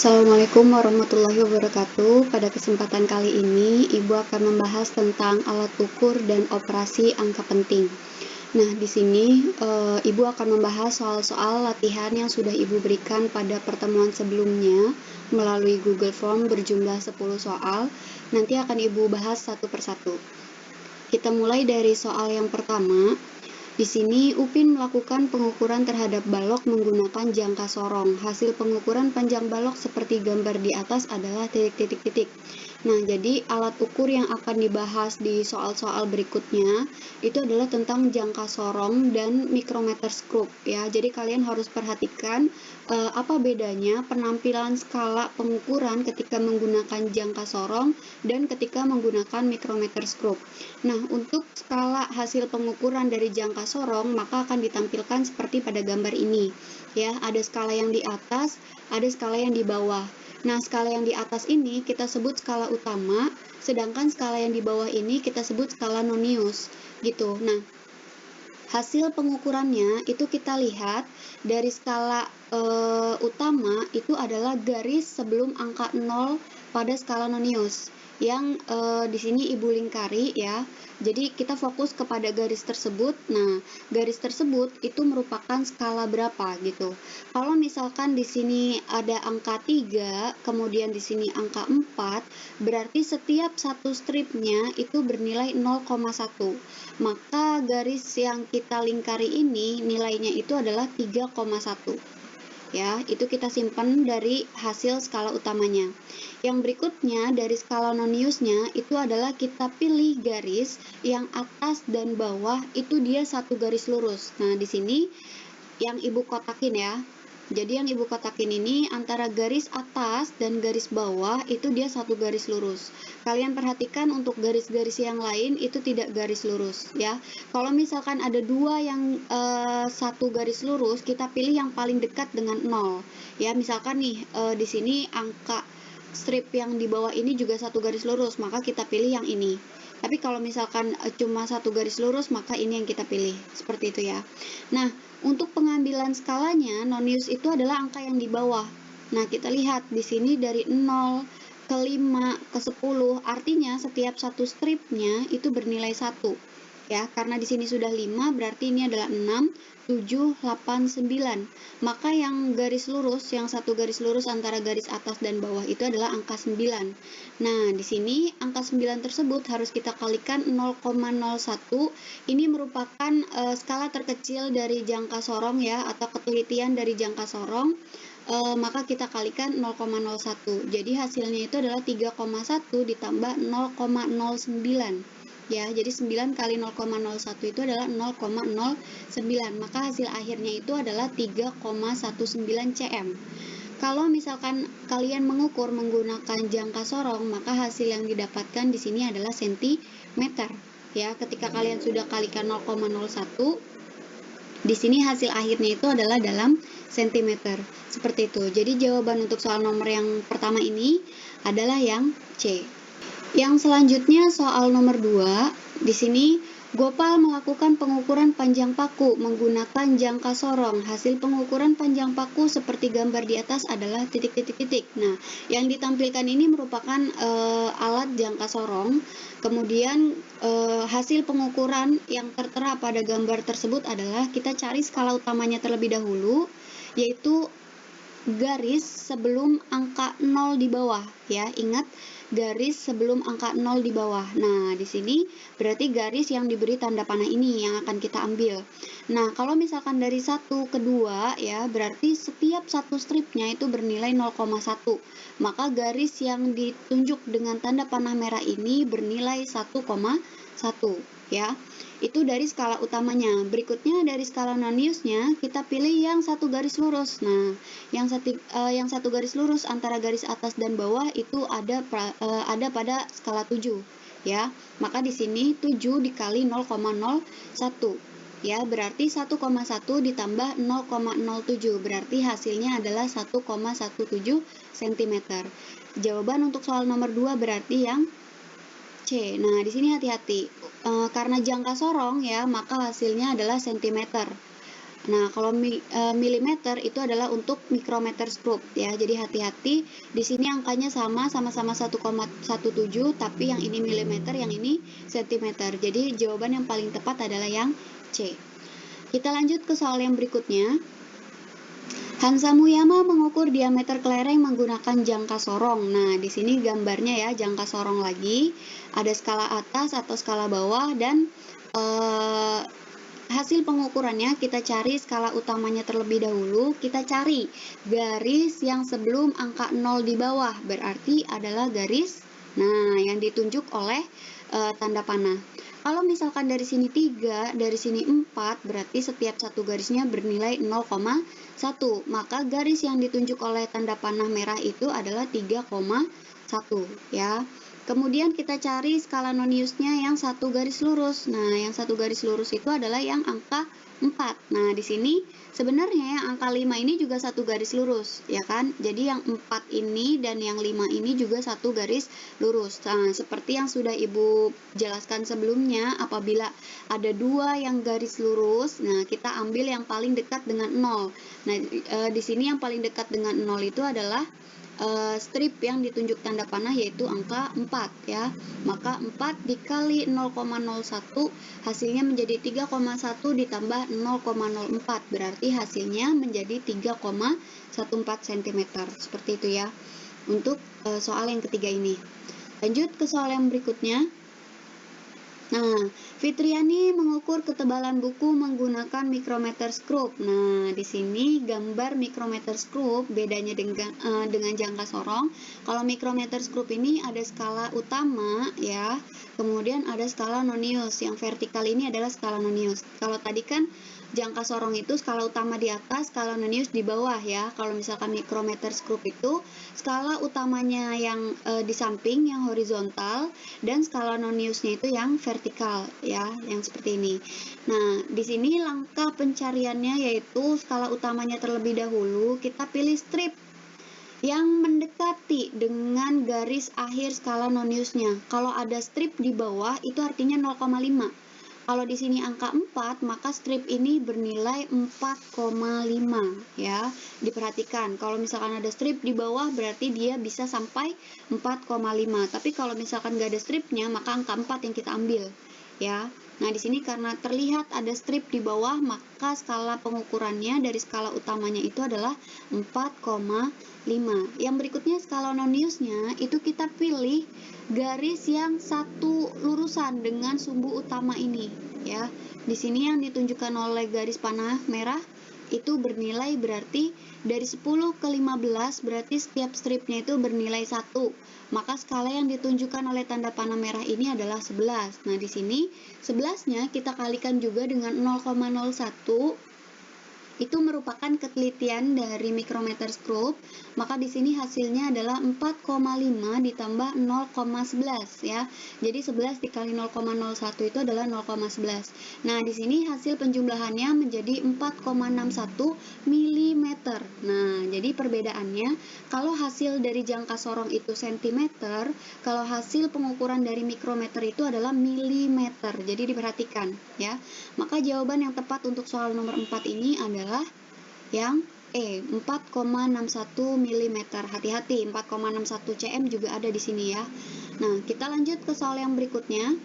Assalamualaikum warahmatullahi wabarakatuh. Pada kesempatan kali ini, Ibu akan membahas tentang alat ukur dan operasi angka penting. Nah, di sini Ibu akan membahas soal-soal latihan yang sudah Ibu berikan pada pertemuan sebelumnya melalui Google Form berjumlah 10 soal. Nanti akan Ibu bahas satu persatu. Kita mulai dari soal yang pertama. Di sini, Upin melakukan pengukuran terhadap balok menggunakan jangka sorong. Hasil pengukuran panjang balok seperti gambar di atas adalah titik-titik-titik. Nah, jadi alat ukur yang akan dibahas di soal-soal berikutnya itu adalah tentang jangka sorong dan micrometer screw ya. Jadi kalian harus perhatikan apa bedanya penampilan skala pengukuran ketika menggunakan jangka sorong dan ketika menggunakan micrometer screw. Nah, untuk skala hasil pengukuran dari jangka sorong maka akan ditampilkan seperti pada gambar ini ya. Ada skala yang di atas, ada skala yang di bawah. Nah, skala yang di atas ini kita sebut skala utama, sedangkan skala yang di bawah ini kita sebut skala nonius gitu. Nah, hasil pengukurannya itu kita lihat dari skala utama itu adalah garis sebelum angka 0 pada skala nonius yang di sini Ibu lingkari ya. Jadi kita fokus kepada garis tersebut. Nah, garis tersebut itu merupakan skala berapa gitu. Kalau misalkan di sini ada angka 3, kemudian di sini angka 4, berarti setiap satu stripnya itu bernilai 0,1. Maka garis yang kita lingkari ini nilainya itu adalah 3,1. Ya, itu kita simpan dari hasil skala utamanya. Yang berikutnya dari skala noniusnya itu adalah kita pilih garis yang atas dan bawah itu dia satu garis lurus. Nah, di sini yang Ibu kotakin ya. Jadi yang Ibu kotakin ini antara garis atas dan garis bawah itu dia satu garis lurus. Kalian perhatikan untuk garis-garis yang lain itu tidak garis lurus ya. Kalau misalkan ada dua yang satu garis lurus, kita pilih yang paling dekat dengan 0 ya. Misalkan nih di sini angka strip yang di bawah ini juga satu garis lurus, maka kita pilih yang ini. Tapi kalau misalkan cuma satu garis lurus, maka ini yang kita pilih. Seperti itu ya. Nah, untuk pengambilan skalanya, nonius itu adalah angka yang di bawah. Nah, kita lihat di sini dari 0 ke 5 ke 10, artinya setiap satu stripnya itu bernilai 1. Ya, karena di sini sudah 5, berarti ini adalah 6, 7, 8, 9. Maka yang garis lurus, yang satu garis lurus antara garis atas dan bawah itu adalah angka 9. Nah, di sini angka 9 tersebut harus kita kalikan 0,01. Ini merupakan skala terkecil dari jangka sorong ya, atau ketelitian dari jangka sorong. Maka kita kalikan 0,01. Jadi hasilnya itu adalah 3,1 ditambah 0,09. Ya, jadi 9 kali 0,01 itu adalah 0,09. Maka hasil akhirnya itu adalah 3,19 cm. Kalau misalkan kalian mengukur menggunakan jangka sorong, maka hasil yang didapatkan di sini adalah sentimeter. Ya, ketika kalian sudah kalikan 0,01, di sini hasil akhirnya itu adalah dalam sentimeter. Seperti itu. Jadi jawaban untuk soal nomor yang pertama ini adalah yang C. Yang selanjutnya soal nomor 2, di sini Gopal melakukan pengukuran panjang paku menggunakan jangka sorong. Hasil pengukuran panjang paku seperti gambar di atas adalah titik-titik-titik. Nah, yang ditampilkan ini merupakan alat jangka sorong. Kemudian hasil pengukuran yang tertera pada gambar tersebut adalah kita cari skala utamanya terlebih dahulu, yaitu garis sebelum angka 0 di bawah ya. Ingat, garis sebelum angka 0 di bawah. Nah, di sini berarti garis yang diberi tanda panah ini yang akan kita ambil. Nah, kalau misalkan dari 1 ke 2 ya, berarti setiap satu stripnya itu bernilai 0,1. Maka garis yang ditunjuk dengan tanda panah merah ini bernilai 1,1 ya. Itu dari skala utamanya. Berikutnya dari skala noniusnya kita pilih yang satu garis lurus. Nah, yang satu garis lurus antara garis atas dan bawah itu ada pada skala 7 ya. Maka di sini 7 dikali 0,01 ya, berarti 1,1 ditambah 0,07 berarti hasilnya adalah 1,17 cm. Jawaban untuk soal nomor 2 berarti yang C. Nah, di sini hati-hati. Karena jangka sorong ya, maka hasilnya adalah sentimeter. Nah, kalau milimeter itu adalah untuk micrometer scope ya. Jadi hati-hati, di sini angkanya sama-sama 1,17, tapi yang ini milimeter, yang ini sentimeter. Jadi jawaban yang paling tepat adalah yang C. Kita lanjut ke soal yang berikutnya. Hansa Muyama mengukur diameter kelereng menggunakan jangka sorong. Nah, di sini gambarnya ya, jangka sorong lagi. Ada skala atas atau skala bawah, dan hasil pengukurannya kita cari skala utamanya terlebih dahulu. Kita cari garis yang sebelum angka 0 di bawah, berarti adalah garis yang ditunjuk oleh tanda panah. Kalau misalkan dari sini 3, dari sini 4, berarti setiap satu garisnya bernilai 0,1. Maka garis yang ditunjuk oleh tanda panah merah itu adalah 3,1 ya. Kemudian kita cari skala noniusnya yang satu garis lurus. Nah, yang satu garis lurus itu adalah yang angka 4. Nah, di sini sebenarnya yang angka 5 ini juga satu garis lurus, ya kan? Jadi yang 4 ini dan yang 5 ini juga satu garis lurus. Nah, seperti yang sudah Ibu jelaskan sebelumnya, apabila ada dua yang garis lurus, nah kita ambil yang paling dekat dengan 0. Nah, di sini yang paling dekat dengan 0 itu adalah strip yang ditunjuk tanda panah, yaitu angka 4 ya. Maka 4 dikali 0,01 hasilnya menjadi 3,1 ditambah 0,04, berarti hasilnya menjadi 3,14 cm. Seperti itu ya untuk soal yang ketiga ini. Lanjut ke soal yang berikutnya. Nah, Fitriani mengukur ketebalan buku menggunakan micrometer scope. Nah, di sini gambar micrometer scope bedanya dengan jangka sorong. Kalau micrometer scope ini ada skala utama ya, kemudian ada skala nonius. Yang vertikal ini adalah skala nonius. Kalau tadi kan jangka sorong itu skala utama di atas, skala nonius di bawah ya. Kalau misalkan micrometer scope itu skala utamanya yang di samping, yang horizontal, dan skala noniusnya itu yang vertikal ya, yang seperti ini. Nah, di sini langkah pencariannya yaitu skala utamanya terlebih dahulu, kita pilih strip yang mendekati dengan garis akhir skala noniusnya. Kalau ada strip di bawah itu artinya 0,5. Kalau di sini angka 4, maka strip ini bernilai 4,5 ya. Diperhatikan, kalau misalkan ada strip di bawah berarti dia bisa sampai 4,5. Tapi kalau misalkan nggak ada stripnya, maka angka 4 yang kita ambil ya. Nah, di sini karena terlihat ada strip di bawah, maka skala pengukurannya dari skala utamanya itu adalah 4,5. Yang berikutnya skala noniusnya itu kita pilih garis yang satu lurusan dengan sumbu utama ini ya. Di sini yang ditunjukkan oleh garis panah merah itu bernilai, berarti dari 10 ke 15 berarti setiap stripnya itu bernilai 1. Maka skala yang ditunjukkan oleh tanda panah merah ini adalah 11. Nah, di sini 11-nya kita kalikan juga dengan 0,01. Itu merupakan ketelitian dari micrometer scope, maka di sini hasilnya adalah 4,5 ditambah 0,11 ya. Jadi 11 dikali 0,01 itu adalah 0,11. Nah, di sini hasil penjumlahannya menjadi 4,61 mm. Nah, jadi perbedaannya, kalau hasil dari jangka sorong itu cm, kalau hasil pengukuran dari mikrometer itu adalah milimeter. Jadi diperhatikan ya. Maka jawaban yang tepat untuk soal nomor 4 ini adalah yang E, 4,61 mm. Hati-hati, 4,61 cm juga ada di sini ya. Nah, kita lanjut ke soal yang berikutnya.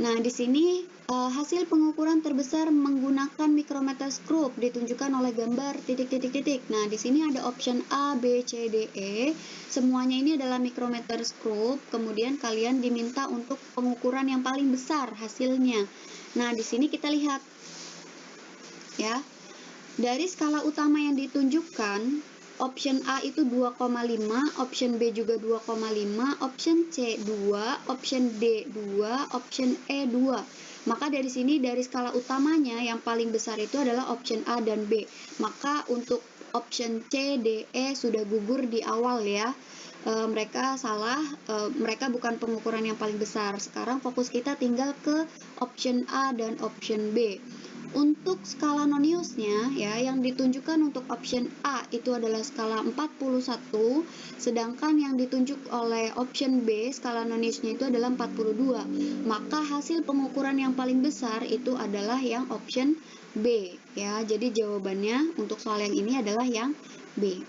Nah, di sini hasil pengukuran terbesar menggunakan micrometer scope ditunjukkan oleh gambar titik-titik-titik. Nah, di sini ada option A, B, C, D, E. Semuanya ini adalah micrometer scope. Kemudian kalian diminta untuk pengukuran yang paling besar hasilnya. Nah, di sini kita lihat ya. Dari skala utama yang ditunjukkan, option A itu 2,5, option B juga 2,5, option C 2, option D 2, option E 2. Maka dari sini dari skala utamanya yang paling besar itu adalah option A dan B. Maka untuk option C, D, E sudah gugur di awal ya. Mereka salah, mereka bukan pengukuran yang paling besar. Sekarang fokus kita tinggal ke option A dan option B. Untuk skala noniusnya ya, yang ditunjukkan untuk option A itu adalah skala 41, sedangkan yang ditunjuk oleh option B skala noniusnya itu adalah 42. Maka hasil pengukuran yang paling besar itu adalah yang option B ya. Jadi jawabannya untuk soal yang ini adalah yang B.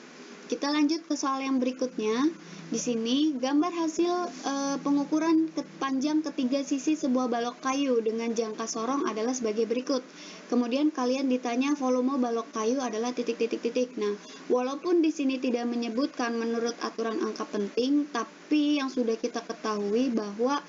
Kita lanjut ke soal yang berikutnya. Di sini gambar hasil pengukuran panjang ketiga sisi sebuah balok kayu dengan jangka sorong adalah sebagai berikut. Kemudian kalian ditanya volume balok kayu adalah titik-titik-titik. Nah, walaupun di sini tidak menyebutkan menurut aturan angka penting, tapi yang sudah kita ketahui bahwa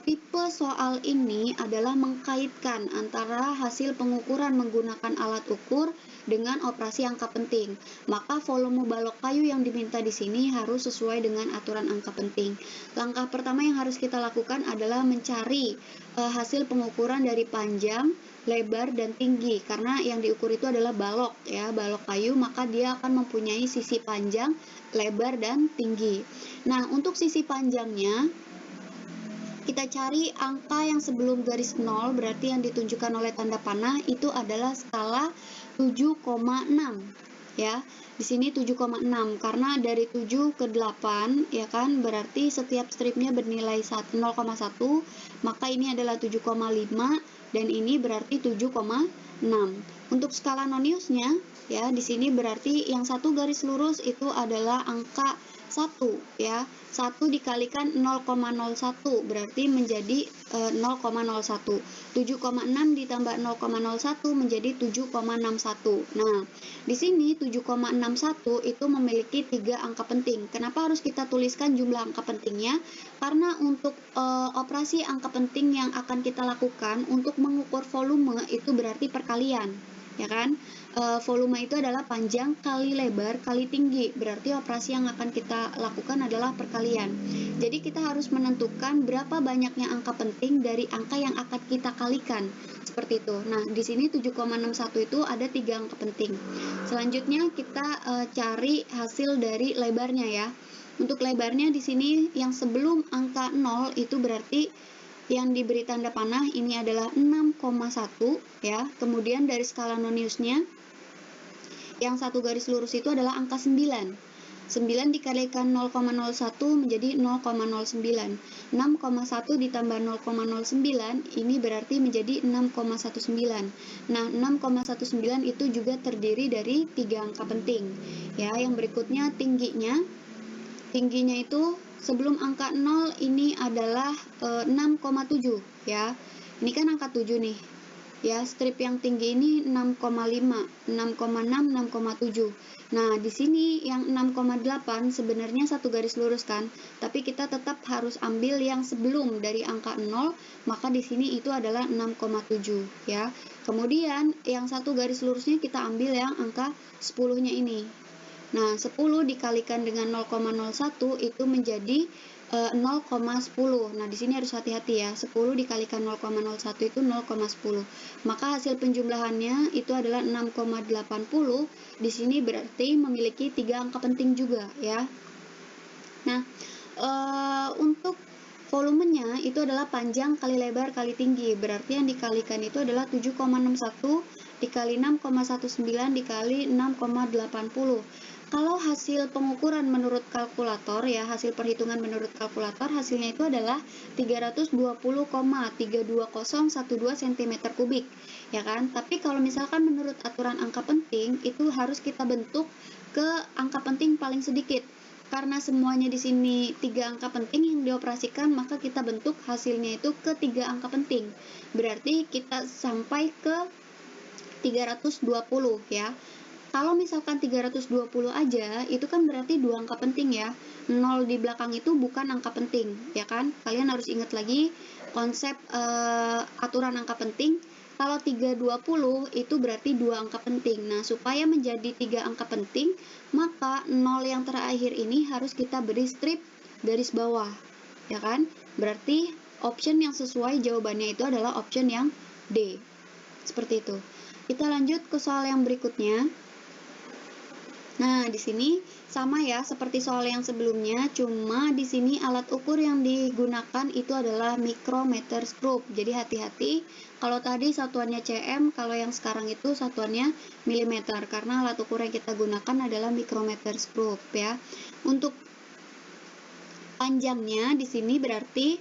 tipe soal ini adalah mengkaitkan antara hasil pengukuran menggunakan alat ukur dengan operasi angka penting. Maka volume balok kayu yang diminta di sini harus sesuai dengan aturan angka penting. Langkah pertama yang harus kita lakukan adalah mencari hasil pengukuran dari panjang, lebar, dan tinggi. Karena yang diukur itu adalah balok ya, balok kayu, maka dia akan mempunyai sisi panjang, lebar, dan tinggi. Nah, untuk sisi panjangnya kita cari angka yang sebelum garis 0, berarti yang ditunjukkan oleh tanda panah itu adalah skala 7,6 ya. Di sini 7,6 karena dari 7 ke 8 ya kan, berarti setiap stripnya bernilai 0,1, maka ini adalah 7,5 dan ini berarti 7,6. Untuk skala noniusnya ya, di sini berarti yang satu garis lurus itu adalah angka 1 ya. 1 dikalikan 0,01 berarti menjadi 0,01. 7,6 ditambah 0,01 menjadi 7,61. Nah, di sini 7,61 itu memiliki 3 angka penting. Kenapa harus kita tuliskan jumlah angka pentingnya? Karena untuk operasi angka penting yang akan kita lakukan untuk mengukur volume itu berarti perkalian, ya kan? Volume itu adalah panjang kali lebar kali tinggi, berarti operasi yang akan kita lakukan adalah perkalian. Jadi kita harus menentukan berapa banyaknya angka penting dari angka yang akan kita kalikan, seperti itu. Nah, di sini 7,61 itu ada 3 angka penting. Selanjutnya kita cari hasil dari lebarnya ya. Untuk lebarnya di sini yang sebelum angka 0 itu berarti yang diberi tanda panah ini adalah 6,1 ya. Kemudian dari skala noniusnya yang satu garis lurus itu adalah angka 9. 9 dikalikan 0,01 menjadi 0,09. 6,1 ditambah 0,09 ini berarti menjadi 6,19. Nah, 6,19 itu juga terdiri dari 3 angka penting. Ya, yang berikutnya tingginya. Tingginya itu sebelum angka 0 ini adalah 6,7 ya. Ini kan angka 7 nih. Ya, strip yang tinggi ini 6,5, 6,6, 6,7. Nah, di sini yang 6,8 sebenarnya satu garis lurus kan, tapi kita tetap harus ambil yang sebelum dari angka 0, maka di sini itu adalah 6,7 ya. Kemudian yang satu garis lurusnya kita ambil yang angka 10-nya ini. Nah, 10 dikalikan dengan 0,01 itu menjadi 0,10. Nah, di sini harus hati-hati ya. 10 dikalikan 0,01 itu 0,10. Maka hasil penjumlahannya itu adalah 6,80. Di sini berarti memiliki 3 angka penting juga ya. Nah, untuk volumenya itu adalah panjang kali lebar kali tinggi. Berarti yang dikalikan itu adalah 7,61 dikali 6,19 dikali 6,80. Kalau hasil pengukuran menurut kalkulator ya, hasil perhitungan menurut kalkulator hasilnya itu adalah 320,32012 cm3 ya kan. Tapi kalau misalkan menurut aturan angka penting itu harus kita bentuk ke angka penting paling sedikit. Karena semuanya di sini 3 angka penting yang dioperasikan, maka kita bentuk hasilnya itu ke 3 angka penting. Berarti kita sampai ke 320 ya. Kalau misalkan 320 aja, itu kan berarti 2 angka penting ya. 0 di belakang itu bukan angka penting, ya kan? Kalian harus ingat lagi konsep aturan angka penting. Kalau 320 itu berarti 2 angka penting. Nah, supaya menjadi 3 angka penting, maka 0 yang terakhir ini harus kita beri strip garis bawah, ya kan? Berarti option yang sesuai jawabannya itu adalah option yang D. Seperti itu. Kita lanjut ke soal yang berikutnya. Nah, di sini sama ya seperti soal yang sebelumnya, cuma di sini alat ukur yang digunakan itu adalah micrometer scope. Jadi hati-hati, kalau tadi satuannya cm, kalau yang sekarang itu satuannya milimeter, karena alat ukur yang kita gunakan adalah micrometer scope ya. Untuk panjangnya di sini berarti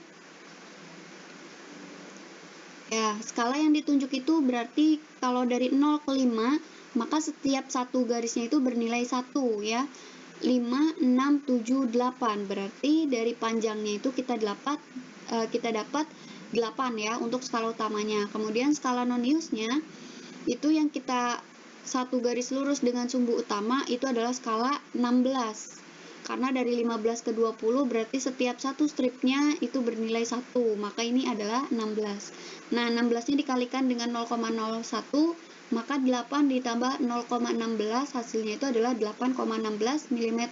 ya, skala yang ditunjuk itu berarti kalau dari 0 ke 5, maka setiap satu garisnya itu bernilai 1 ya. 5, 6, 7, 8. Berarti dari panjangnya itu kita dapat 8 ya untuk skala utamanya. Kemudian skala noniusnya itu yang kita satu garis lurus dengan sumbu utama itu adalah skala 16. Karena dari 15 ke 20 berarti setiap satu stripnya itu bernilai 1, maka ini adalah 16. Nah, 16-nya dikalikan dengan 0,01, maka 8 ditambah 0,16 hasilnya itu adalah 8,16 mm.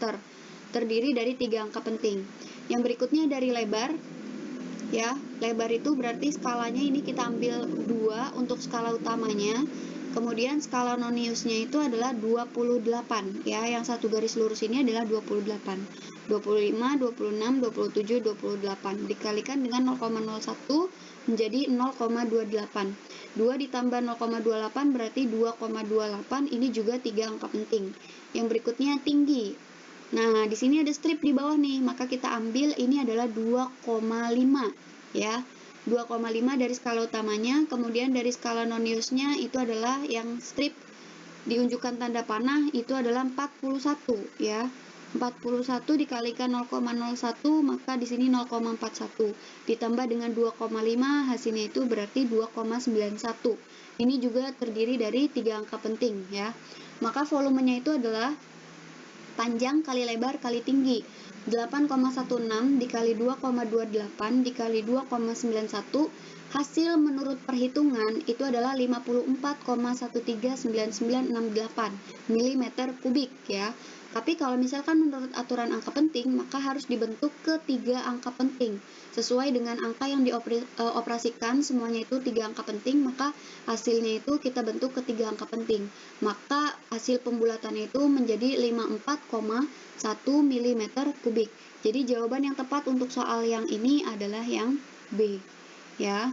Terdiri dari 3 angka penting. Yang berikutnya dari lebar. Ya, lebar itu berarti skalanya ini kita ambil 2 untuk skala utamanya. Kemudian skala noniusnya itu adalah 28 ya, yang satu garis lurus ini adalah 28. 25, 26, 27, 28 dikalikan dengan 0,01 menjadi 0,28. 2 ditambah 0,28 berarti 2,28, ini juga 3 angka penting. Yang berikutnya tinggi. Nah, di sini ada strip di bawah nih, maka kita ambil ini adalah 2,5 ya. 2,5 dari skala utamanya, kemudian dari skala noniusnya itu adalah yang strip diunjukkan tanda panah itu adalah 41 ya. 41 dikalikan 0,01 maka di sini 0,41 ditambah dengan 2,5 hasilnya itu berarti 2,91. Ini juga terdiri dari 3 angka penting ya. Maka volumenya itu adalah panjang kali lebar kali tinggi. 8,16 dikali 2,28 dikali 2,91 hasil menurut perhitungan itu adalah 54,139968 mm kubik ya. Tapi kalau misalkan menurut aturan angka penting maka harus dibentuk ke 3 angka penting sesuai dengan angka yang dioperasikan, semuanya itu 3 angka penting, maka hasilnya itu kita bentuk ke 3 angka penting, maka hasil pembulatannya itu menjadi 54,1 mm kubik. Jadi jawaban yang tepat untuk soal yang ini adalah yang B ya.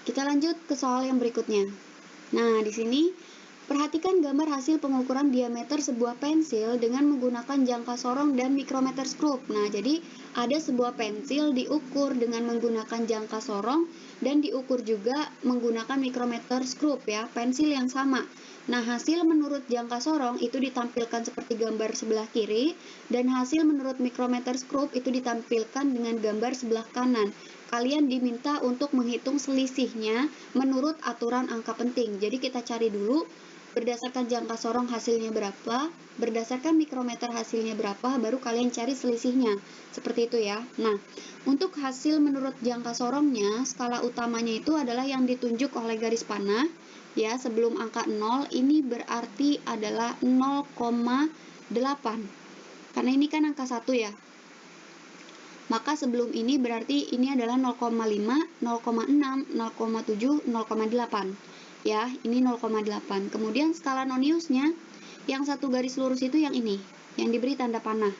Kita lanjut ke soal yang berikutnya. Nah, di sini perhatikan gambar hasil pengukuran diameter sebuah pensil dengan menggunakan jangka sorong dan micrometer scope. Nah, jadi ada sebuah pensil diukur dengan menggunakan jangka sorong dan diukur juga menggunakan micrometer scope ya, pensil yang sama. Nah, hasil menurut jangka sorong itu ditampilkan seperti gambar sebelah kiri, dan hasil menurut micrometer scope itu ditampilkan dengan gambar sebelah kanan. Kalian diminta untuk menghitung selisihnya menurut aturan angka penting. Jadi kita cari dulu berdasarkan jangka sorong hasilnya berapa, berdasarkan mikrometer hasilnya berapa, baru kalian cari selisihnya. Seperti itu ya. Nah, untuk hasil menurut jangka sorongnya, skala utamanya itu adalah yang ditunjuk oleh garis panah ya, sebelum angka 0 ini berarti adalah 0,8. Karena ini kan angka 1 ya. Maka sebelum ini berarti ini adalah 0,5, 0,6, 0,7, 0,8. Ya, ini 0,8. Kemudian skala noniusnya yang satu garis lurus itu yang ini, yang diberi tanda panah.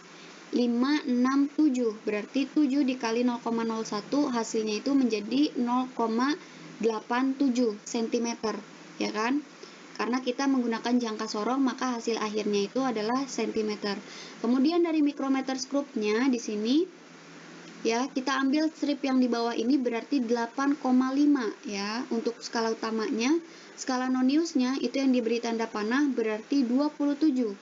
5, 6, 7. Berarti 7 dikali 0,01 hasilnya itu menjadi 0,87 cm, ya kan? Karena kita menggunakan jangka sorong, maka hasil akhirnya itu adalah cm. Kemudian dari micrometer scope-nya di sini ya, kita ambil strip yang di bawah ini berarti 8,5 ya untuk skala utamanya. Skala noniusnya itu yang diberi tanda panah berarti 27.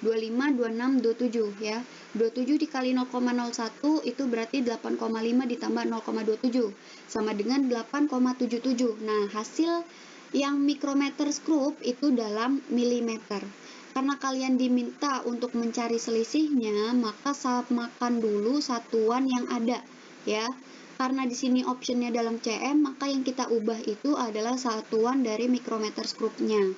25, 26, 27 ya. 27 dikali 0,01 itu berarti 8,5 ditambah 0,27 sama dengan 8,77. Nah, hasil yang micrometer scope itu dalam milimeter. Karena kalian diminta untuk mencari selisihnya, maka samakan dulu satuan yang ada ya. Karena di sini optionnya dalam cm, maka yang kita ubah itu adalah satuan dari micrometer scope-nya.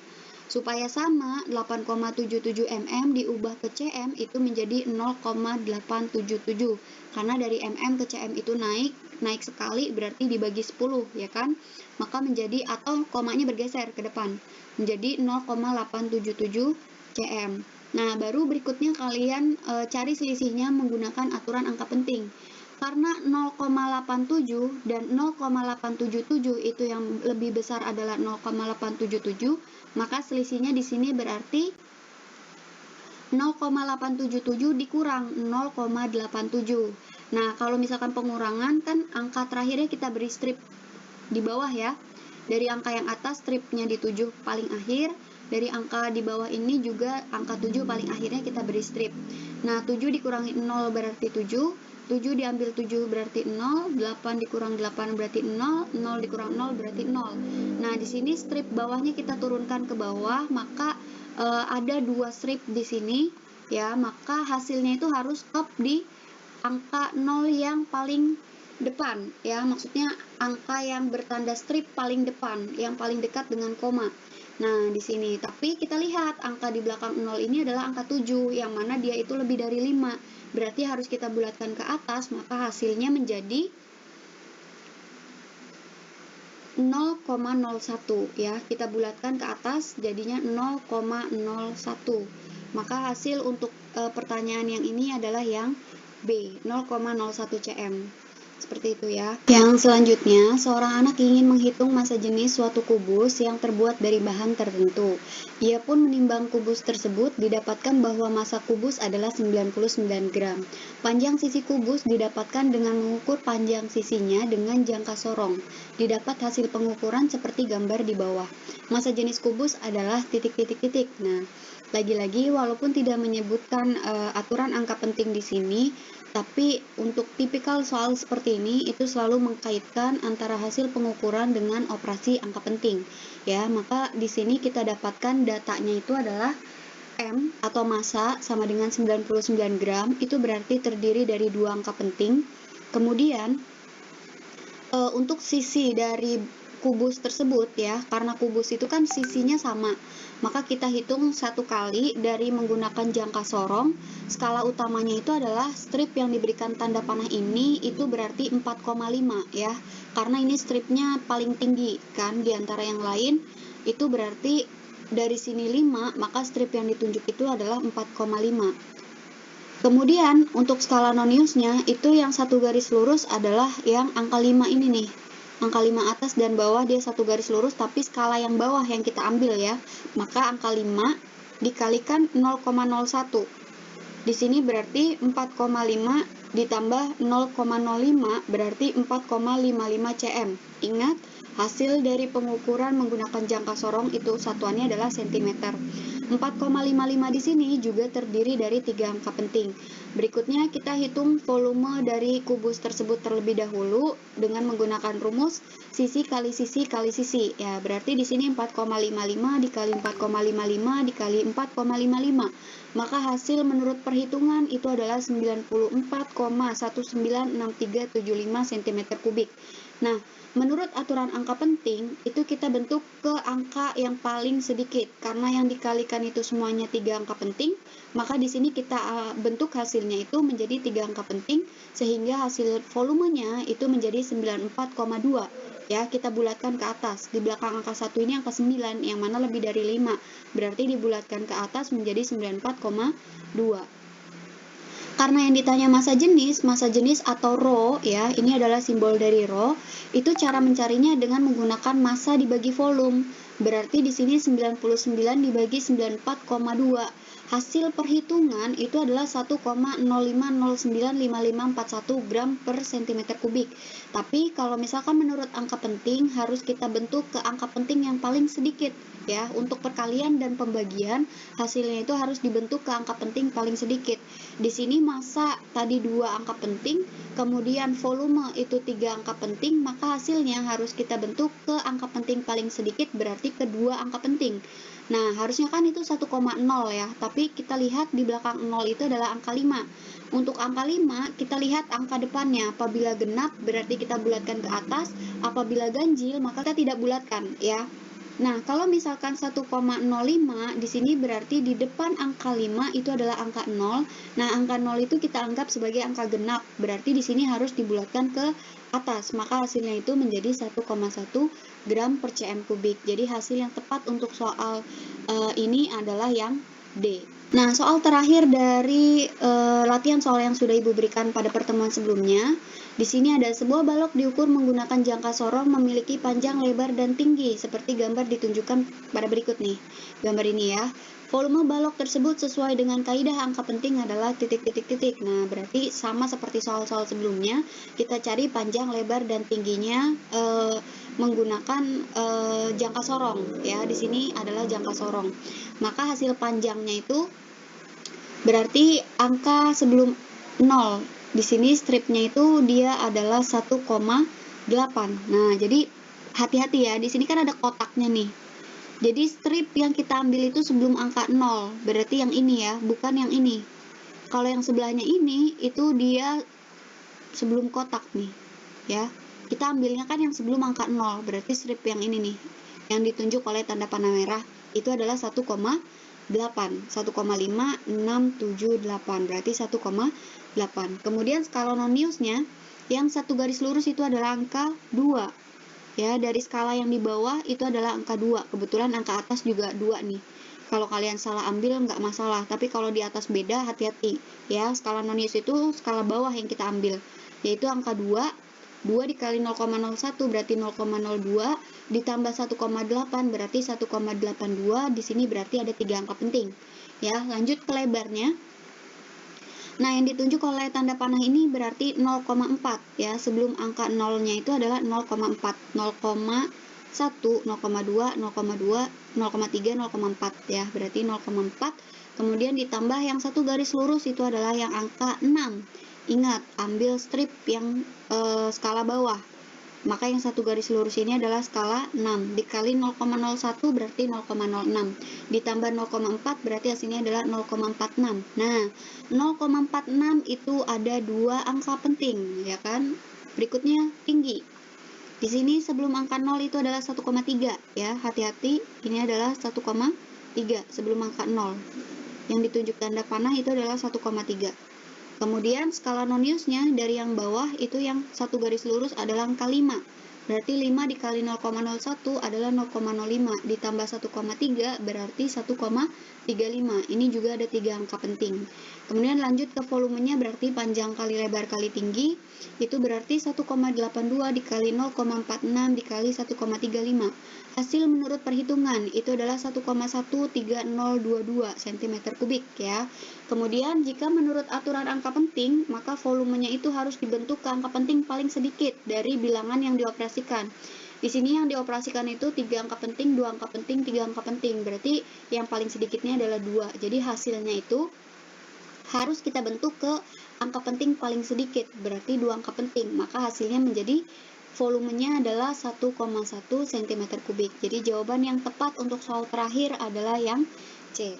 Supaya sama, 8,77 mm diubah ke cm itu menjadi 0,877. Karena dari mm ke cm itu naik sekali berarti dibagi 10 ya kan? Maka menjadi, atau komanya bergeser ke depan, menjadi 0,877 cm. Nah, baru berikutnya kalian cari selisihnya menggunakan aturan angka penting. Karena 0,87 dan 0,877 itu yang lebih besar adalah 0,877, maka selisihnya di sini berarti 0,877 dikurang 0,87. Nah, kalau misalkan pengurangan kan angka terakhirnya kita beri strip di bawah ya. Dari angka yang atas stripnya di 7 paling akhir, dari angka di bawah ini juga angka 7 paling akhirnya kita beri strip. Nah, 7 dikurangi 0 berarti 7, 7 diambil 7 berarti 0, 8 dikurang 8 berarti 0, 0 dikurang 0 berarti 0. Nah, di sini strip bawahnya kita turunkan ke bawah, maka ada 2 strip di sini ya, maka hasilnya itu harus stop di angka 0 yang paling depan ya, maksudnya angka yang bertanda strip paling depan, yang paling dekat dengan koma. Nah, di sini tapi kita lihat angka di belakang 0 ini adalah angka 7, yang mana dia itu lebih dari 5. Berarti harus kita bulatkan ke atas, maka hasilnya menjadi 0,01 ya. Kita bulatkan ke atas jadinya 0,01. Maka hasil untuk pertanyaan yang ini adalah yang B, 0,01 cm. Seperti itu ya. Yang selanjutnya, seorang anak ingin menghitung massa jenis suatu kubus yang terbuat dari bahan tertentu. Ia pun menimbang kubus tersebut, didapatkan bahwa massa kubus adalah 99 gram. Panjang sisi kubus didapatkan dengan mengukur panjang sisinya dengan jangka sorong. Didapat hasil pengukuran seperti gambar di bawah. Massa jenis kubus adalah titik-titik-titik. Nah, lagi-lagi walaupun tidak menyebutkan aturan angka penting di sini, tapi untuk tipikal soal seperti ini itu selalu mengkaitkan antara hasil pengukuran dengan operasi angka penting. Ya, maka di sini kita dapatkan datanya itu adalah M atau massa sama dengan 99 gram, itu berarti terdiri dari 2 angka penting. Kemudian untuk sisi dari kubus tersebut ya, karena kubus itu kan sisinya sama, maka kita hitung satu kali dari menggunakan jangka sorong. Skala utamanya itu adalah strip yang diberikan tanda panah ini, itu berarti 4,5 ya, karena ini stripnya paling tinggi kan di antara yang lain. Itu berarti dari sini 5, maka strip yang ditunjuk itu adalah 4,5. Kemudian untuk skala noniusnya itu yang satu garis lurus adalah yang angka 5 ini nih. Angka 5 atas dan bawah dia satu garis lurus, tapi skala yang bawah yang kita ambil ya. Maka angka 5 dikalikan 0,01. Di sini berarti 4,5 ditambah 0,05 berarti 4,55 cm. Ingat, hasil dari pengukuran menggunakan jangka sorong itu satuannya adalah cm. 4,55 di sini juga terdiri dari 3 angka penting. Berikutnya kita hitung volume dari kubus tersebut terlebih dahulu dengan menggunakan rumus sisi kali sisi kali sisi. Ya, berarti di sini 4,55 dikali 4,55 dikali 4,55. Maka hasil menurut perhitungan itu adalah 94,196375 cm3. Nah, menurut aturan angka penting, itu kita bentuk ke angka yang paling sedikit. Karena yang dikalikan itu semuanya 3 angka penting, maka di sini kita bentuk hasilnya itu menjadi 3 angka penting, sehingga hasil volumenya itu menjadi 94,2. Ya, kita bulatkan ke atas. Di belakang angka 1 ini angka 9, yang mana lebih dari 5. Berarti dibulatkan ke atas menjadi 94,2. Karena yang ditanya massa jenis atau rho ya, ini adalah simbol dari rho. Itu cara mencarinya dengan menggunakan massa dibagi volume. Berarti di sini 99 dibagi 94,2. Hasil perhitungan itu adalah 1,05095541 gram per cm kubik. Tapi kalau misalkan menurut angka penting harus kita bentuk ke angka penting yang paling sedikit ya. Untuk perkalian dan pembagian hasilnya itu harus dibentuk ke angka penting paling sedikit. Di sini massa tadi 2 angka penting, kemudian volume itu 3 angka penting, maka hasilnya harus kita bentuk ke angka penting paling sedikit, berarti kedua angka penting. Nah, harusnya kan itu 1,0 ya, tapi kita lihat di belakang 0 itu adalah angka 5. Untuk angka 5, kita lihat angka depannya. Apabila genap, berarti kita bulatkan ke atas. Apabila ganjil, maka kita tidak bulatkan ya. Nah, kalau misalkan 1,05 di sini berarti di depan angka 5 itu adalah angka 0. Nah, angka 0 itu kita anggap sebagai angka genap. Berarti di sini harus dibulatkan ke atas. Maka hasilnya itu menjadi 1,1 gram per cm kubik. Jadi hasil yang tepat untuk soal ini adalah yang D. Nah, soal terakhir dari latihan soal yang sudah Ibu berikan pada pertemuan sebelumnya, di sini ada sebuah balok diukur menggunakan jangka sorong memiliki panjang, lebar, dan tinggi, seperti gambar ditunjukkan pada berikut nih. Gambar ini ya. Volume balok tersebut sesuai dengan kaidah angka penting adalah titik-titik-titik. Nah, berarti sama seperti soal-soal sebelumnya, kita cari panjang, lebar, dan tingginya menggunakan jangka sorong ya. Di sini adalah jangka sorong. Maka hasil panjangnya itu berarti angka sebelum 0. Di sini stripnya itu dia adalah 1,8. Nah, jadi hati-hati ya. Di sini kan ada kotaknya nih. Jadi strip yang kita ambil itu sebelum angka 0. Berarti yang ini ya, bukan yang ini. Kalau yang sebelahnya ini itu dia sebelum kotak nih, ya. Kita ambilnya kan yang sebelum angka 0. Berarti strip yang ini nih, yang ditunjuk oleh tanda panah merah itu adalah 1,8. 1,5678 berarti 1,8. Kemudian skala noniusnya yang satu garis lurus itu adalah angka 2. Ya, dari skala yang di bawah itu adalah angka 2. Kebetulan angka atas juga 2 nih. Kalau kalian salah ambil nggak masalah, tapi kalau di atas beda hati-hati. Ya, skala nonius itu skala bawah yang kita ambil, yaitu angka 2. 2 dikali 0,01 berarti 0,02 ditambah 1,8 berarti 1,82. Di sini berarti ada 3 angka penting. Ya, lanjut ke lebarnya. Nah, yang ditunjuk oleh tanda panah ini berarti 0,4 ya. Sebelum angka 0-nya itu adalah 0,4. 0,1, 0,2, 0,2, 0,3, 0,4 ya. Berarti 0,4. Kemudian ditambah yang satu garis lurus itu adalah yang angka 6. Ingat, ambil strip yang skala bawah. Maka yang satu garis lurus ini adalah skala 6. Dikali 0,01 berarti 0,06. Ditambah 0,4 berarti hasilnya adalah 0,46. Nah, 0,46 itu ada 2 angka penting, ya kan? Berikutnya tinggi. Di sini sebelum angka 0 itu adalah 1,3 ya. Hati-hati, ini adalah 1,3 sebelum angka 0. Yang ditunjuk tanda panah itu adalah 1,3. Kemudian skala noniusnya dari yang bawah itu yang satu garis lurus adalah angka 5. Berarti 5 dikali 0,01 adalah 0,05 ditambah 1,3 berarti 1,35. Ini juga ada 3 angka penting. Kemudian lanjut ke volumenya, berarti panjang kali lebar kali tinggi itu berarti 1,82 dikali 0,46 dikali 1,35. Hasil menurut perhitungan itu adalah 1,13022 cm3 ya. Kemudian jika menurut aturan angka penting, maka volumenya itu harus dibentuk ke angka penting paling sedikit dari bilangan yang dioperasikan. Di sini yang dioperasikan itu 3 angka penting, 2 angka penting, 3 angka penting. Berarti yang paling sedikitnya adalah 2. Jadi hasilnya itu harus kita bentuk ke angka penting paling sedikit, berarti 2 angka penting. Maka hasilnya menjadi volumenya adalah 1,1 cm3. Jadi jawaban yang tepat untuk soal terakhir adalah yang C.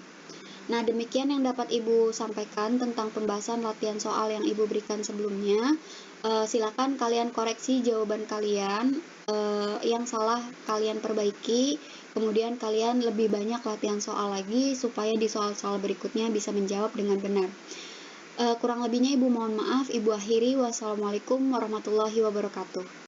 Nah, demikian yang dapat Ibu sampaikan tentang pembahasan latihan soal yang Ibu berikan sebelumnya. Silakan kalian koreksi jawaban kalian, yang salah kalian perbaiki, kemudian kalian lebih banyak latihan soal lagi supaya di soal-soal berikutnya bisa menjawab dengan benar. Kurang lebihnya Ibu mohon maaf, Ibu akhiri. Wassalamualaikum warahmatullahi wabarakatuh.